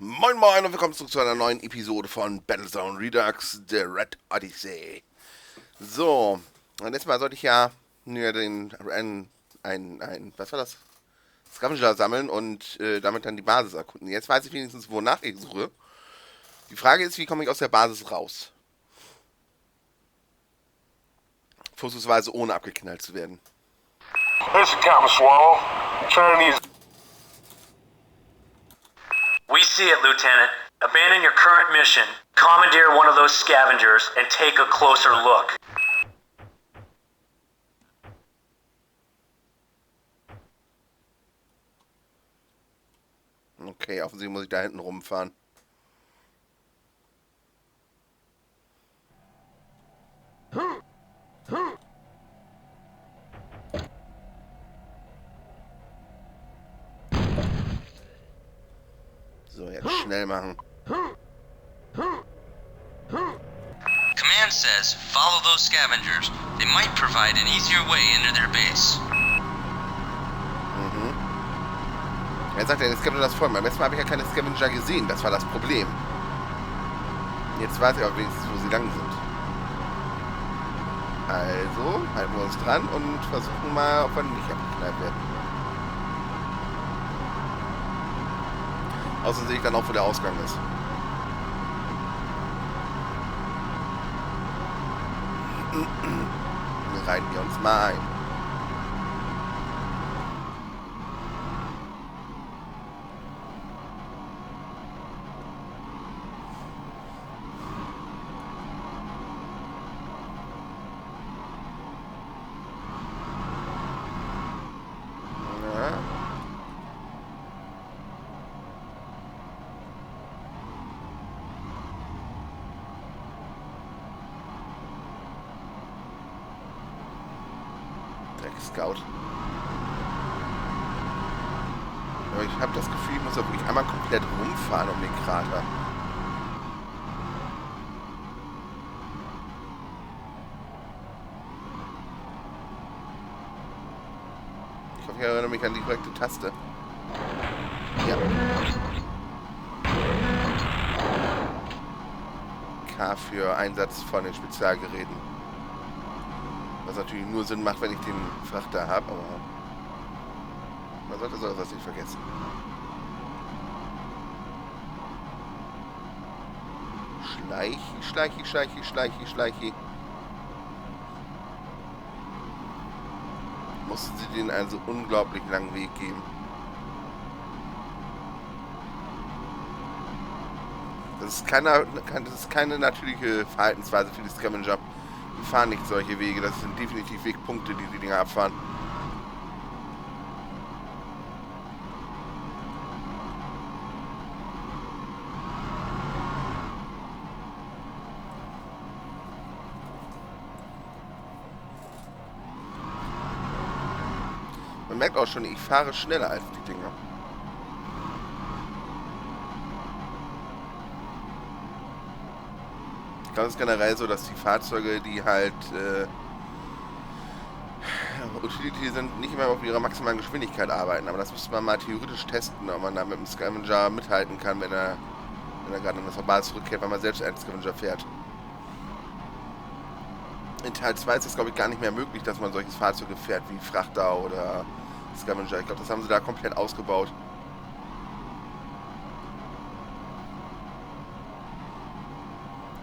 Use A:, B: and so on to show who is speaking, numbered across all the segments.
A: Moin Moin und willkommen zurück zu einer neuen Episode von Battlezone Redux, der Red Odyssey. So, und letztes Mal sollte ich ja was war das? Scavenger sammeln und damit dann die Basis erkunden. Jetzt weiß ich wenigstens, wonach ich suche. Die Frage ist, wie komme ich aus der Basis raus? Vorzugsweise ohne abgeknallt zu werden.
B: Listen, Captain Swallow. Chinese.
C: We see it, Lieutenant. Abandon your current mission, commandeer one of those scavengers, and take a closer look.
A: Okay, offensichtlich muss ich da hinten rumfahren. So, jetzt schnell machen.
D: Command says, follow those scavengers. They might provide an easier way into their base.
A: Er sagt ja, der Scavenger das voll. Beim letzten Mal habe ich ja keine Scavenger gesehen. Das war das Problem. Jetzt weiß ich auch wenigstens, wo sie lang sind. Also, halten wir uns dran und versuchen mal, ob wir nicht abgeknallt werden. Außerdem sehe ich dann auch, wo der Ausgang ist. Dann reiten wir uns mal ein. Scout. Aber ich habe das Gefühl, ich muss da wirklich einmal komplett rumfahren um den Krater. Ich hoffe, ich erinnere mich an die korrekte Taste. Ja. K für Einsatz von den Spezialgeräten. Was natürlich nur Sinn macht, wenn ich den Frachter habe, aber man sollte sowas nicht vergessen. Schleichi. Mussten sie denen einen so unglaublich langen Weg geben. Das ist keine natürliche Verhaltensweise für die Scavenger. Die fahren nicht solche Wege, das sind definitiv Wegpunkte, die Dinger abfahren. Man merkt auch schon, ich fahre schneller als die Dinger. Ich glaube, es ist generell so, dass die Fahrzeuge, die halt Utility sind, nicht immer auf ihrer maximalen Geschwindigkeit arbeiten. Aber das müsste man mal theoretisch testen, ob man da mit dem Scavenger mithalten kann, wenn er gerade in das Basis zurückkehrt, weil man selbst einen Scavenger fährt. In Teil 2 ist es, glaube ich, gar nicht mehr möglich, dass man solches Fahrzeuge fährt wie Frachter oder Scavenger. Ich glaube, das haben sie da komplett ausgebaut.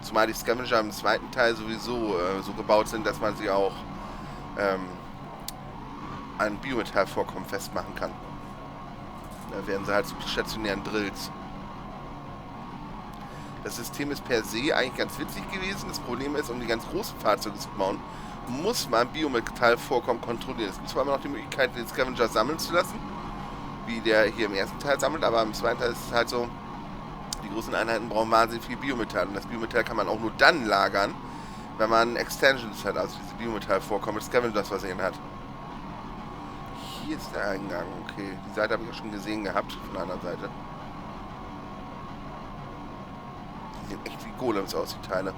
A: Zumal die Scavenger im zweiten Teil sowieso so gebaut sind, dass man sie auch an Biometall-Vorkommen festmachen kann. Da werden sie halt zu stationären Drills. Das System ist per se eigentlich ganz witzig gewesen. Das Problem ist, um die ganz großen Fahrzeuge zu bauen, muss man Biometall-Vorkommen kontrollieren. Es gibt zwar immer noch die Möglichkeit, den Scavenger sammeln zu lassen, wie der hier im ersten Teil sammelt, aber im zweiten Teil ist es halt so, die großen Einheiten brauchen wahnsinnig viel Biometall. Und das Biometall kann man auch nur dann lagern, wenn man Extensions hat, also diese Biometall-Vorkommen mit Scavengers versehen hat. Hier ist der Eingang, okay. Die Seite habe ich ja schon gesehen gehabt, von der anderen Seite. Die sehen echt wie Golems aus, die Teile.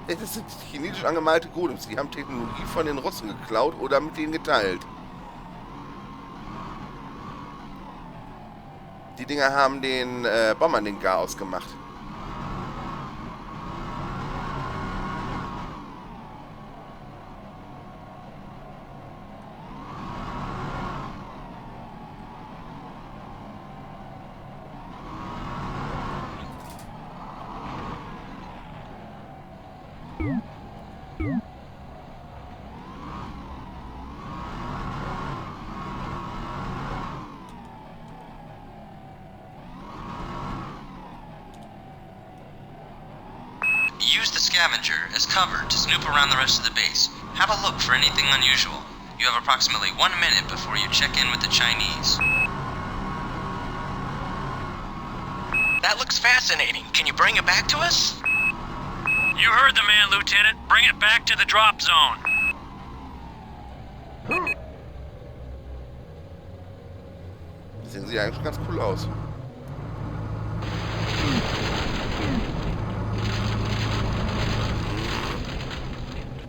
A: Das sind chinesisch angemalte Golems. Die haben Technologie von den Russen geklaut oder mit denen geteilt. Die Dinger haben den Bombern den Garaus gemacht.
D: Use the scavenger as cover to snoop around the rest of the base. Have a look for anything unusual. You have approximately 1 minute before you check in with the Chinese.
E: That looks fascinating. Can you bring it back to us?
C: You heard the man, Lieutenant. Bring it back to the drop zone.
A: Sehen sie eigentlich ganz cool aus.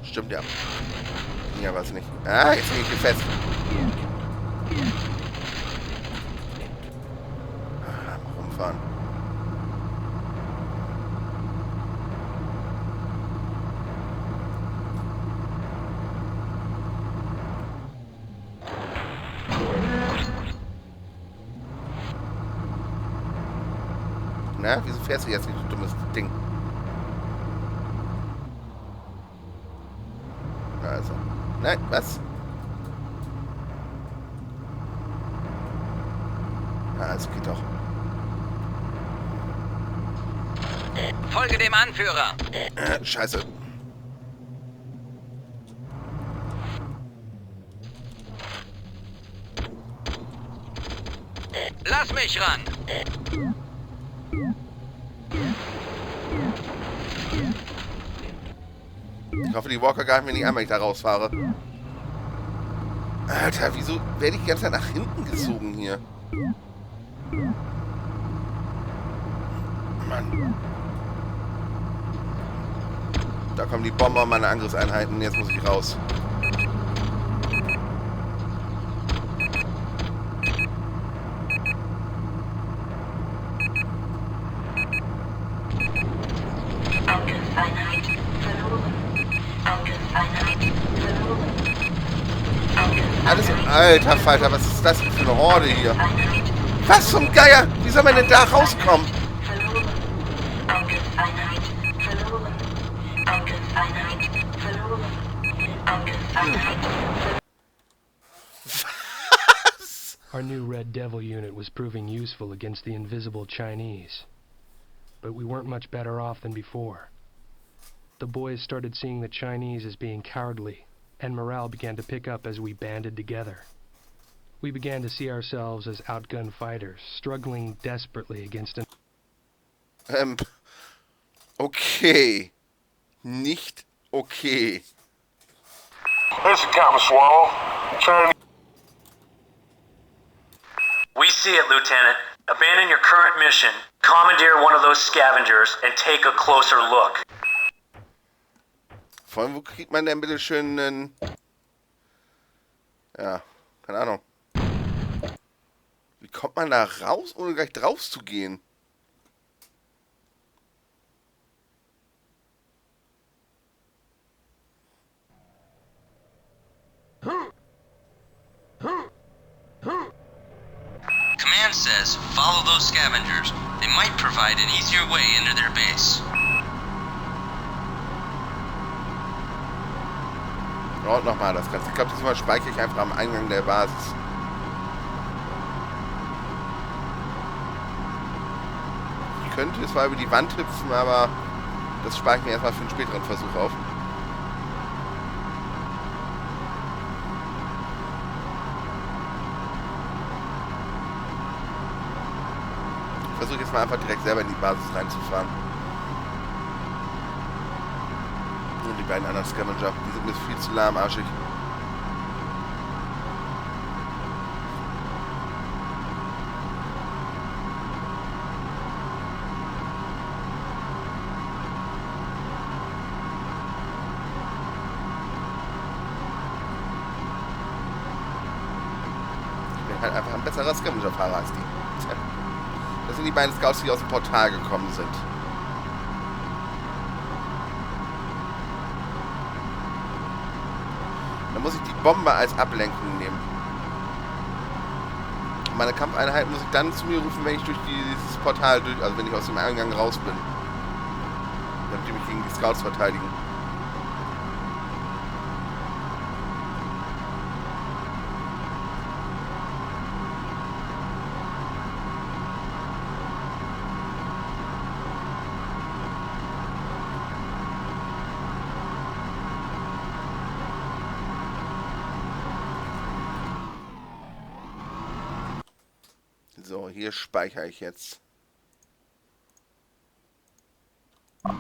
A: Stimmt ja. Ja, was nicht. Ah, jetzt bin ich hier fest. Ah, rumfahren. Na, wieso fährst du jetzt nicht, du dummes Ding? Also. Nein, was? Ah, es geht doch.
E: Folge dem Anführer.
A: Scheiße.
E: Lass mich ran.
A: Ich hoffe, die Walker greifen mir nicht an, wenn ich da rausfahre. Alter, wieso werde ich die ganze Zeit nach hinten gezogen hier? Mann. Da kommen die Bomber, meine Angriffseinheiten. Jetzt muss ich raus.
F: Angriffseinheit verloren. Angriffseinheit verloren.
A: Alles im Alter Falter, was ist das für eine Horde hier? Was zum Geier? Wie soll man denn da rauskommen?
F: Verloren. Angriffseinheit verloren. Angriffseinheit verloren. Angriffseinheit verloren.
G: Our new Red Devil unit was proving useful against the invisible Chinese. But we weren't much better off than before. The boys started seeing the Chinese as being cowardly, and morale began to pick up as we banded together. We began to see ourselves as outgunned fighters, struggling desperately against an...
A: Okay. Nicht okay.
B: This is Captain Swallow. Chinese.
C: We see it, Lieutenant. Abandon your current mission, commandeer one of those scavengers, and take a closer look.
A: Vor allem, wo kriegt man denn bitte schön einen... Ja, keine Ahnung. Wie kommt man da raus, ohne gleich drauf zu gehen?
D: Command says, follow those scavengers. They might provide an easier way into their base.
A: Und nochmal das Ganze. Ich glaube, diesmal speichere ich einfach am Eingang der Basis. Ich könnte zwar über die Wand hüpfen, aber das spare ich mir erstmal für einen späteren Versuch auf. Ich versuche jetzt mal einfach direkt selber in die Basis reinzufahren. Und die beiden anderen Scavenger, die sind mir viel zu lahmarschig. Ich bin halt einfach ein besserer Scavenger-Fahrer als die. Tja. Das sind die beiden Scouts, die aus dem Portal gekommen sind. Dann muss ich die Bombe als Ablenkung nehmen. Meine Kampfeinheit muss ich dann zu mir rufen, wenn ich durch dieses Portal also wenn ich aus dem Eingang raus bin. Damit die mich gegen die Scouts verteidigen. So, hier speichere ich jetzt. So,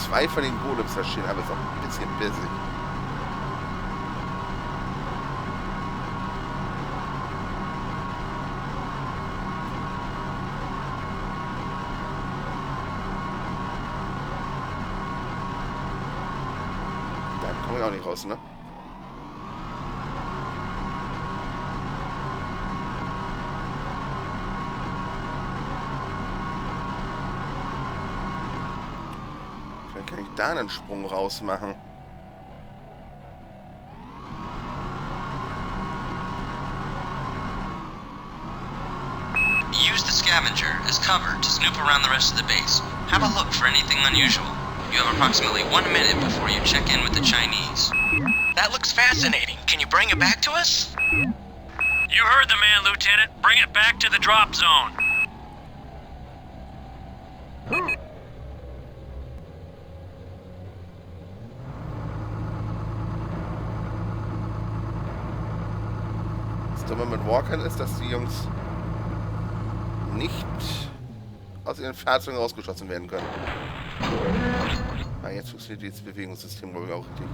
A: 2 von den Golems da stehen, aber ist auch ein bisschen bissig. Da komme ich auch nicht raus, ne? Kann ich da einen Sprung raus machen?
D: Use the scavenger as cover to snoop around the rest of the base. Have a look for anything unusual. You have approximately 1 minute before you check in with the Chinese.
E: That looks fascinating. Can you bring it back to us?
C: You heard the man, Lieutenant. Bring it back to the drop zone.
A: Das Dumme mit Walkern ist, dass die Jungs nicht aus ihren Fahrzeugen rausgeschossen werden können. Ah, jetzt funktioniert das Bewegungssystem, glaube ich, auch richtig.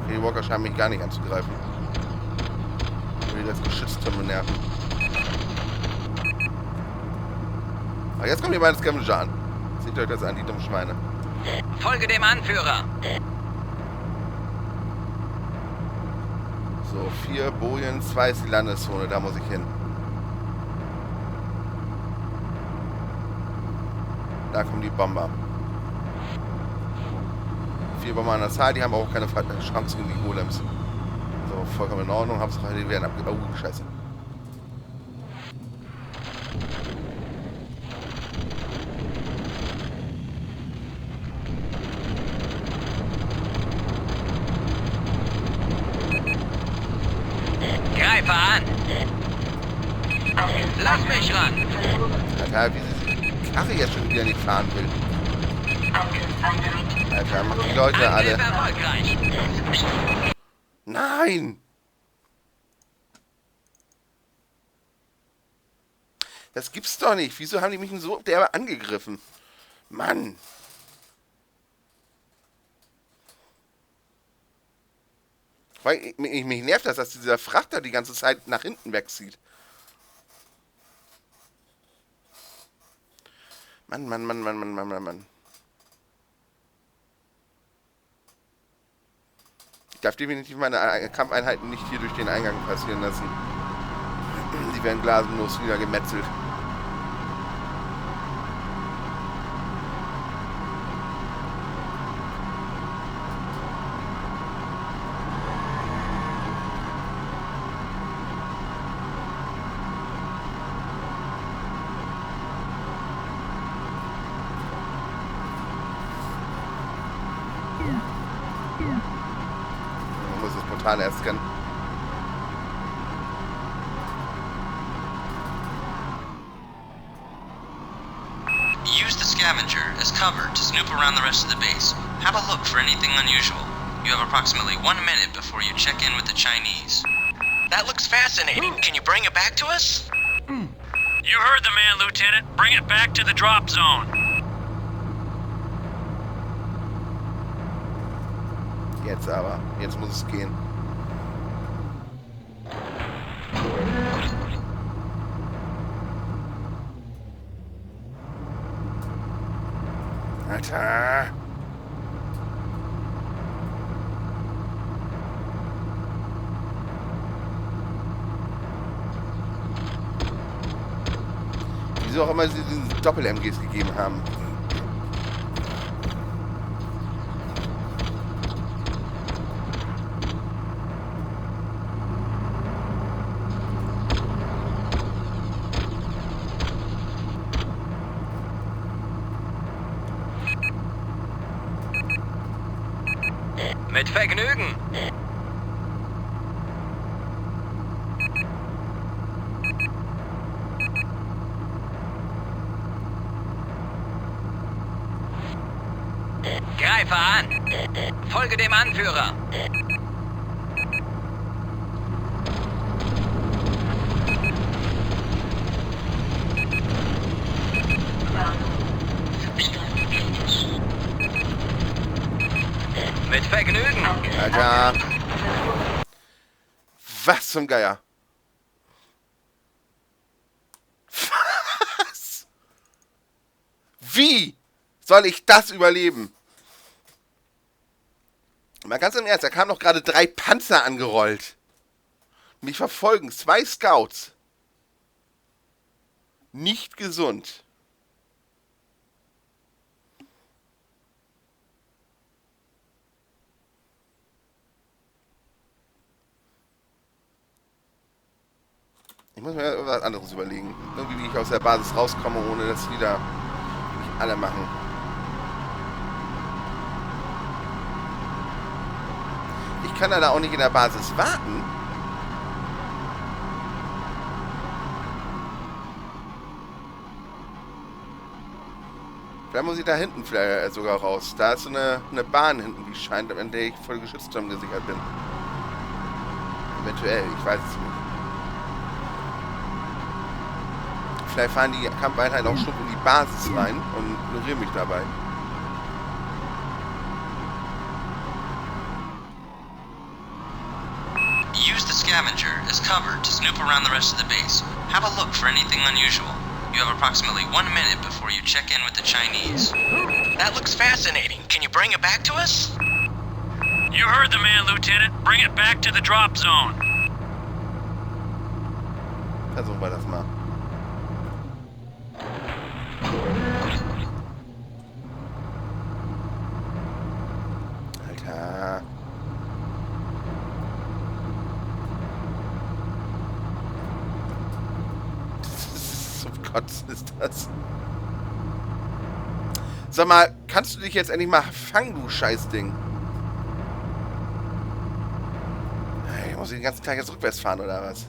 A: Die Walker scheinen mich gar nicht anzugreifen. Ich will das Geschütztürme nerven. Aber jetzt kommen die beiden Scavenger an. Seht euch das an, die dummen Schweine.
E: Folge dem Anführer.
A: So, 4 Bojen, 2 ist die Landeszone, da muss ich hin. Da kommen die Bomber. 4 Bomber an der Zahl, die haben auch keine Chance gegen die Golems. So, vollkommen in Ordnung, Hauptsache die werden abge... Oh, scheiße.
E: Greife an. Lass mich ran.
A: Alter, wie sie die Karre jetzt schon wieder nicht fahren will. Alter, mach die Leute alle. Nein! Das gibt's doch nicht. Wieso haben die mich denn so derbe angegriffen? Mann! Weil mich nervt das, dass dieser Frachter die ganze Zeit nach hinten wegzieht. Mann. Ich darf definitiv meine Kampfeinheiten nicht hier durch den Eingang passieren lassen. Die werden glasenlos wieder gemetzelt. Man muss das Portal erst scannen.
D: Use the scavenger as cover to snoop around the rest of the base. Have a look for anything unusual. You have approximately 1 minute before you check in with the Chinese.
E: That looks fascinating. Can you bring it back to us?
C: You heard the man, Lieutenant. Bring it back to the drop zone.
A: Jetzt aber. Jetzt muss es gehen. Alter. Wieso auch immer sie diesen Doppel-MGs gegeben haben.
E: Mit Vergnügen. Greife an. Folge dem Anführer. Mit Vergnügen.
A: Alter. Was zum Geier? Was? Wie soll ich das überleben? Mal ganz im Ernst, da kamen doch gerade 3 Panzer angerollt. Mich verfolgen 2 Scouts. Nicht gesund. Ich muss mir irgendwas anderes überlegen. Irgendwie, wie ich aus der Basis rauskomme, ohne dass wieder nicht alle machen. Ich kann leider auch nicht in der Basis warten. Vielleicht muss ich da hinten vielleicht sogar raus. Da ist so eine Bahn hinten, wie es scheint, an der ich voll Geschützturm gesichert bin. Eventuell, ich weiß es nicht. Vielleicht fahren die Kampfeinheiten auch Schlug in die Basis rein und ignorieren mich dabei.
D: Use the scavenger as cover to snoop around the rest of the base. Have a look for anything unusual. You have approximately 1 minute before you check in with the Chinese.
E: That looks fascinating. Can you bring it back to us?
C: You heard the man, Lieutenant. Bring it back to the drop zone.
A: Versuchen wir das mal. Alter. Zum Kotzen ist das. Sag mal, kannst du dich jetzt endlich mal fangen, du Scheißding? Hey, muss ich den ganzen Tag jetzt rückwärts fahren, oder was?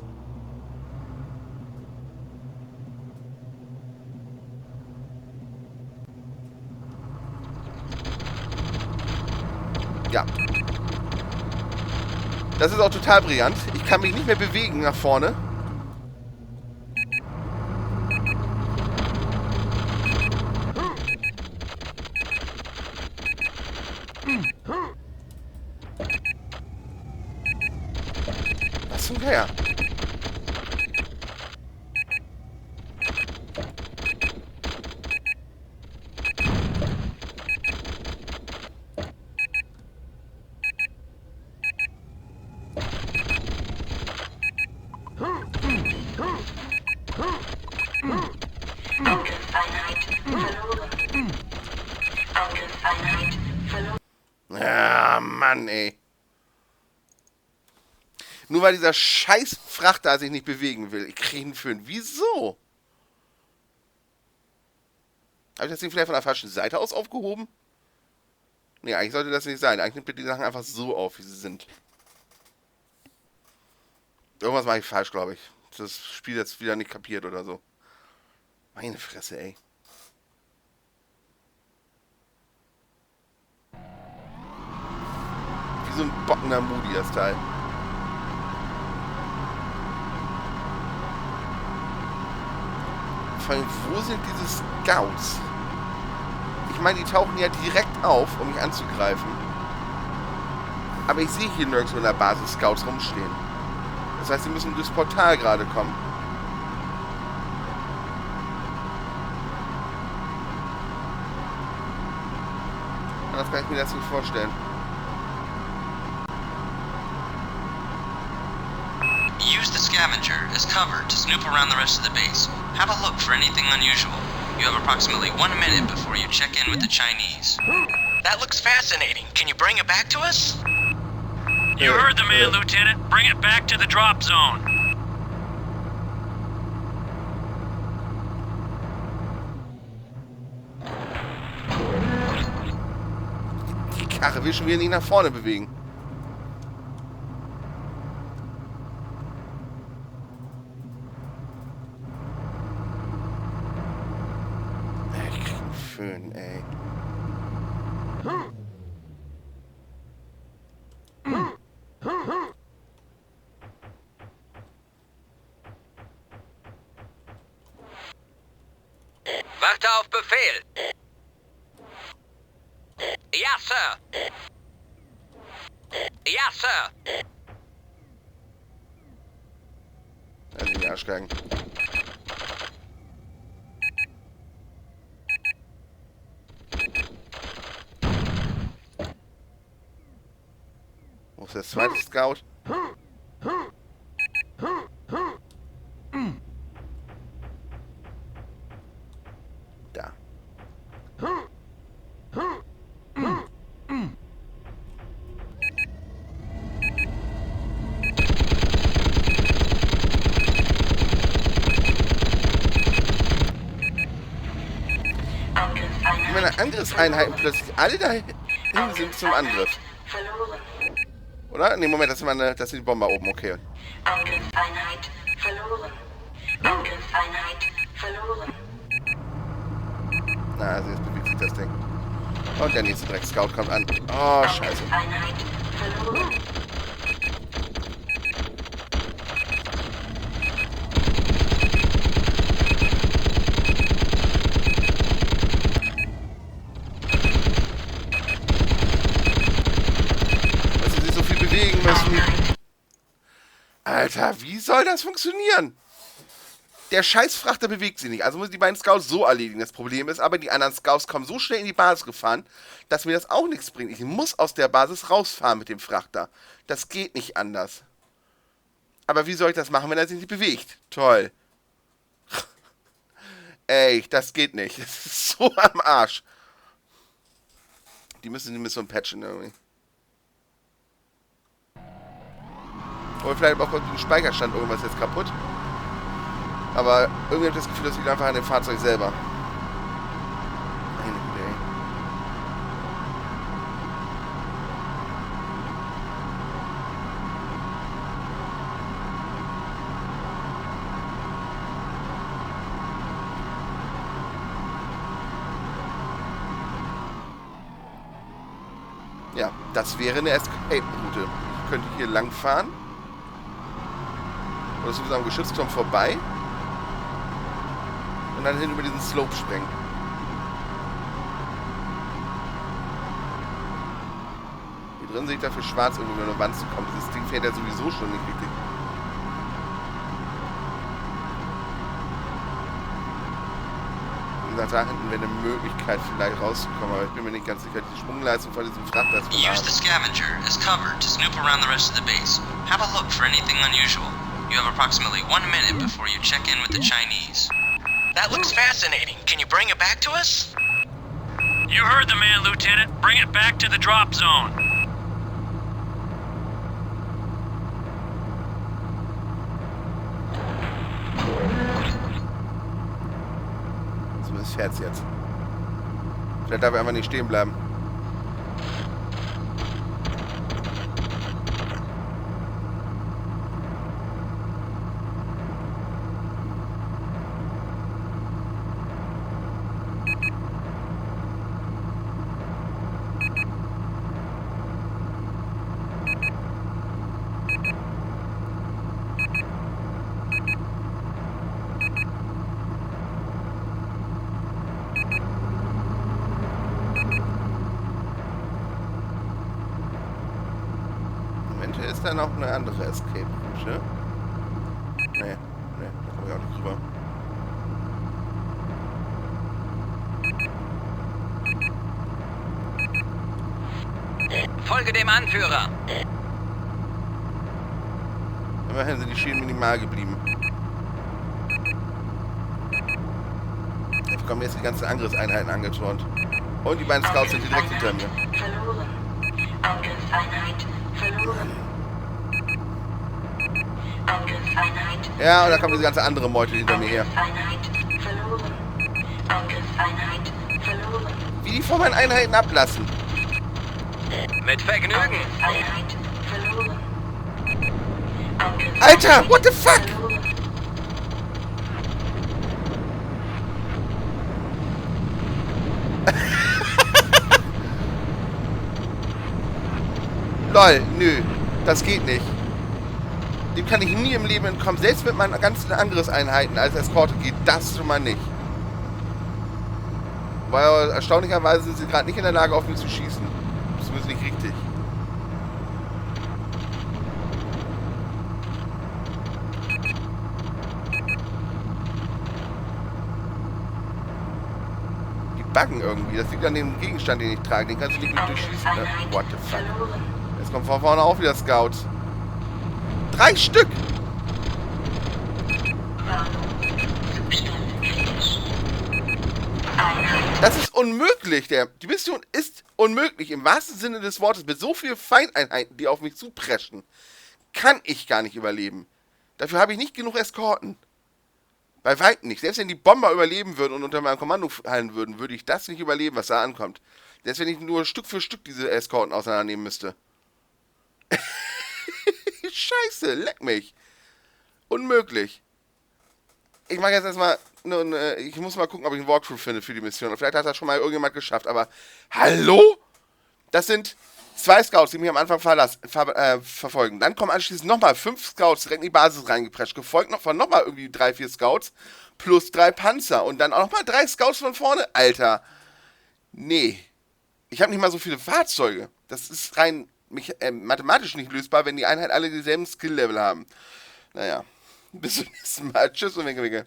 A: Ja. Das ist auch total brillant. Ich kann mich nicht mehr bewegen nach vorne. Was zum Geier? Ja, Mann, ey. Nur weil dieser scheiß Frachter sich nicht bewegen will. Ich kriege ihn für einen. Wieso? Habe ich das Ding vielleicht von der falschen Seite aus aufgehoben? Nee, eigentlich sollte das nicht sein. Eigentlich nimmt mir die Sachen einfach so auf, wie sie sind. Irgendwas mache ich falsch, glaube ich. Das Spiel jetzt wieder nicht kapiert oder so. Meine Fresse, ey. Wie so ein bockender Moody, das Teil. Vor allem, wo sind diese Scouts? Ich meine, die tauchen ja direkt auf, um mich anzugreifen. Aber ich sehe hier nirgendwo in der Basis Scouts rumstehen. Das heißt, sie müssen durchs Portal gerade kommen. kann ich mir das nicht vorstellen.
D: Use the scavenger as cover to snoop around the rest of the base. Have a look for anything unusual. You have approximately 1 minute before you check in with the Chinese.
E: That looks fascinating. Can you bring it back to us?
C: You heard the man, Lieutenant. Bring it back to the drop zone.
A: Die Karre will schon wieder nicht nach vorne bewegen. Ich krieg einen Föhn, ey.
E: Warte auf Befehl. Ja, Sir. Ja, Sir.
A: Also die Arschgeigen. Wo ist der zweite Scout? Da. Ich meine Angriffseinheiten plötzlich alle dahin sind zum Angriff.
F: Verloren.
A: Oder? Ne, Moment, das sind die Bomber oben, okay.
F: Angriffseinheit verloren. Angriffseinheit verloren.
A: Na, also jetzt bewegt sich das Ding. Und der nächste Dreck-Scout kommt an. Oh, scheiße.
F: Angriffseinheit verloren.
A: Dass sie sich so viel bewegen müssen. Alter, wie soll das funktionieren? Der Scheißfrachter bewegt sich nicht. Also muss ich die beiden Scouts so erledigen. Das Problem ist aber, die anderen Scouts kommen so schnell in die Basis gefahren, dass mir das auch nichts bringt. Ich muss aus der Basis rausfahren mit dem Frachter. Das geht nicht anders. Aber wie soll ich das machen, wenn er sich nicht bewegt? Toll. Ey, das geht nicht. Das ist so am Arsch. Die müssen die Mission patchen irgendwie. Oder vielleicht auch im Speicherstand irgendwas jetzt kaputt. Aber irgendwie habe ich das Gefühl, das liegt einfach an dem Fahrzeug selber. Meine Güte, ey. Ja, das wäre eine Escape-Route. Ich könnte hier lang fahren. Oder sowieso am Geschützturm vorbei. Und dann hin über diesen Slope springen. Hier drin sehe ich dafür schwarz, irgendwo über eine Wand zu kommen. Dieses Ding fährt ja sowieso schon nicht richtig. Wie gesagt, da hinten wäre eine Möglichkeit vielleicht rauszukommen, aber ich bin mir nicht ganz sicher. Die Sprungleistung von diesem Frachter ist
D: Use the scavenger as cover to snoop around the rest of the base. Have a look for anything unusual. You have approximately 1 minute before you check in with the Chinese.
E: That looks fascinating. Can you bring it back to us?
C: You heard the man, Lieutenant. Bring it back to the drop zone.
A: Zumindest fährt's jetzt. Vielleicht darf er einfach nicht stehen bleiben. Ist da noch eine andere Escape-Route? Nee, da komme ich auch nicht rüber.
E: Folge dem Anführer.
A: Immerhin sind die Schäden minimal geblieben. Jetzt kommen jetzt die ganzen Angriffseinheiten angeturnt. Und die beiden Scouts sind direkt hinter mir.
F: Verloren. Angriffseinheit verloren. Angriffseinheit.
A: Ja, und da kommt diese ganze andere Meute hinter mir her.
F: Angriffseinheit verloren. Angriffseinheit verloren.
A: Wie die vor meinen Einheiten ablassen.
E: Mit Vergnügen.
F: Angriffseinheit verloren.
A: Alter, what the fuck?
F: Verloren.
A: Lol, nö, das geht nicht. Dem kann ich nie im Leben entkommen. Selbst mit meinen ganzen Angriffseinheiten als Eskorte geht das schon mal nicht. Weil erstaunlicherweise sind sie gerade nicht in der Lage, auf mich zu schießen. Zumindest nicht richtig. Die buggen irgendwie. Das liegt an dem Gegenstand, den ich trage. Den kannst du nicht mehr durchschießen. Ne? What the fuck? Jetzt kommen von vorne auch wieder Scouts. 3 Stück! Das ist unmöglich. Die Mission ist unmöglich. Im wahrsten Sinne des Wortes. Mit so vielen Feindeinheiten, die auf mich zupreschen, kann ich gar nicht überleben. Dafür habe ich nicht genug Eskorten. Bei weitem nicht. Selbst wenn die Bomber überleben würden und unter meinem Kommando fallen würden, würde ich das nicht überleben, was da ankommt. Selbst wenn ich nur Stück für Stück diese Eskorten auseinandernehmen müsste. Scheiße, leck mich. Unmöglich. Ich mache jetzt erstmal, ich muss mal gucken, ob ich einen Walkthrough finde für die Mission. Vielleicht hat das schon mal irgendjemand geschafft, aber hallo? Das sind 2 Scouts, die mich am Anfang verfolgen. Dann kommen anschließend nochmal 5 Scouts direkt in die Basis reingeprescht, gefolgt noch von nochmal irgendwie 3, 4 Scouts, plus 3 Panzer und dann auch nochmal 3 Scouts von vorne. Alter, nee. Ich habe nicht mal so viele Fahrzeuge. Das ist rein mathematisch nicht lösbar, wenn die Einheit alle dieselben Skill-Level haben. Naja, bis zum nächsten Mal. Tschüss und winke, winke.